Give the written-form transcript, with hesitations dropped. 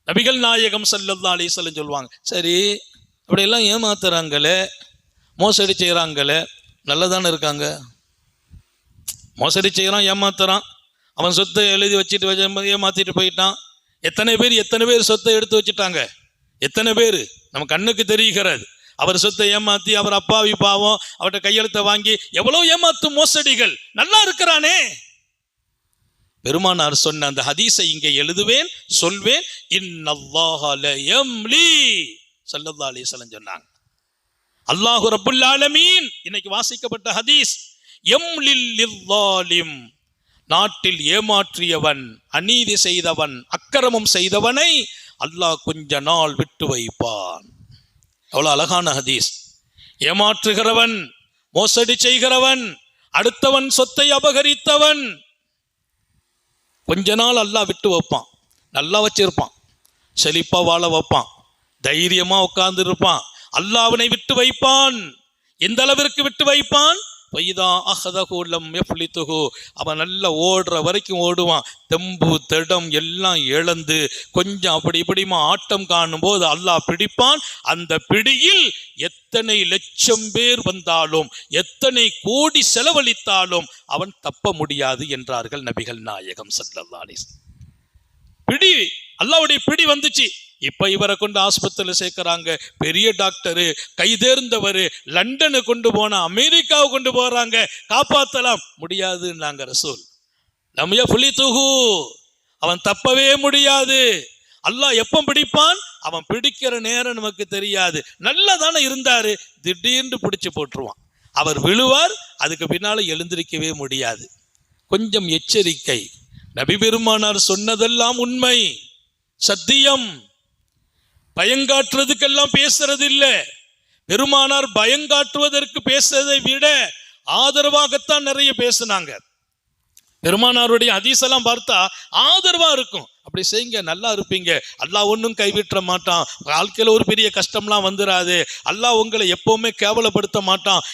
நபிகள் நாயகம் ஸல்லல்லாஹு அலைஹி வஸல்லம் சொல்லுவாங்க, சரி அப்படியெல்லாம் ஏமாத்துறாங்களே, மோசடி செய்கிறாங்களே, நல்லதானே இருக்காங்க. மோசடி செய்கிறான், ஏமாத்துறான், அவன் சொத்தை எழுதி வச்சுட்டு ஏமாத்திட்டு போயிட்டான். எத்தனை பேர் சொத்தை எடுத்து வச்சுட்டாங்க, எத்தனை பேர் நம்ம கண்ணுக்கு தெரிகிறது. அவர் சொத்தை ஏமாத்தி, அவர் அப்பாவி பாவம், அவர்கிட்ட கையெழுத்தை வாங்கி எவ்வளவு ஏமாத்தும் மோசடிகள். நல்லா இருக்கிறானே. பெருமானார் சொன்ன அந்த ஹதீஸை இங்கே எழுதுவேன், சொல்வேன். இன்னல்லாஹ லயம்லி ஸல்லல்லாஹு அலைஹி வஸல்லம் சொன்னாங்க. அல்லாஹ் ரப்புல் ஆலமீன், இன்னைக்கு வாசிக்கப்பட்ட ஹதீஸ், யம்லில் லில்லாலிம், நாட்டில் ஏமாற்றியவன், அநீதி செய்தவன், அக்கிரமம் செய்தவனை அல்லாஹ் கொஞ்ச நாள் விட்டு வைப்பான். எவ்வளவு அழகான ஹதீஸ். ஏமாற்றுகிறவன், மோசடி செய்கிறவன், அடுத்தவன் சொத்தை அபகரித்தவன் கொஞ்ச நாள் அல்லாஹ் விட்டு வைப்பான். நல்லா வச்சிருப்பான், செழிப்பா வாழ வைப்பான், தைரியமா உட்கார்ந்து இருப்பான். அல்லாஹ் அவனை விட்டு வைப்பான். எந்த அளவிற்கு விட்டு வைப்பான்? அவன் நல்லா ஓடுற வரைக்கும் ஓடுவான். தெம்பு திடம் எல்லாம் இழந்து கொஞ்சம் அப்படி இப்படிமா ஆட்டம் காணும் போது அல்லாஹ் பிடிப்பான். அந்த பிடியில் எத்தனை லட்சம் பேர் வந்தாலும், எத்தனை கோடி செலவழித்தாலும் அவன் தப்ப முடியாது என்றார்கள் நபிகள் நாயகம் ஸல்லல்லாஹு அலைஹி வஸல்லம். பிடி, அல்லாஹ்வுடைய பிடி வந்துச்சு. இப்ப இவரை கொண்டு ஆஸ்பத்திரியில் சேர்க்கிறாங்க. பெரிய டாக்டரு, கைதேர்ந்தவர், லண்டனு கொண்டு போன, அமெரிக்காவை கொண்டு போறாங்க, காப்பாற்றலாம் முடியாதுன்னாங்க ரசூல். லம்ய ஃபுலிதுஹு, அவன் தப்பவே முடியாது. அல்லாஹ் எப்போ பிடிப்பான்? அவன் பிடிக்கிற நேரம் நமக்கு தெரியாது. நல்லா தானே இருந்தாரு, திடீர்னு பிடிச்சு போட்டுருவான். அவர் விழுவார், அதுக்கு பின்னால எழுந்திருக்கவே முடியாது. கொஞ்சம் எச்சரிக்கை. நபி பெருமானார் சொன்னதெல்லாம் உண்மை, சத்தியம். பயங்காட்டுறதுக்கெல்லாம் பேசுறது இல்லை. பெருமானார் பயங்காட்டுவதற்கு பேசுறதை விட ஆதரவாகத்தான் நிறைய பேசினாங்க. பெருமானாருடைய ஹதீஸெல்லாம் பார்த்தா ஆதரவா இருக்கும். அப்படி செய்யுங்க, நல்லா இருப்பீங்க, அல்லாஹ் ஒன்றும் கைவிட்ட மாட்டான், வாழ்க்கையில் ஒரு பெரிய கஷ்டம்லாம் வந்துடாது, அல்லாஹ் உங்களை எப்பவுமே கேவலப்படுத்த மாட்டான்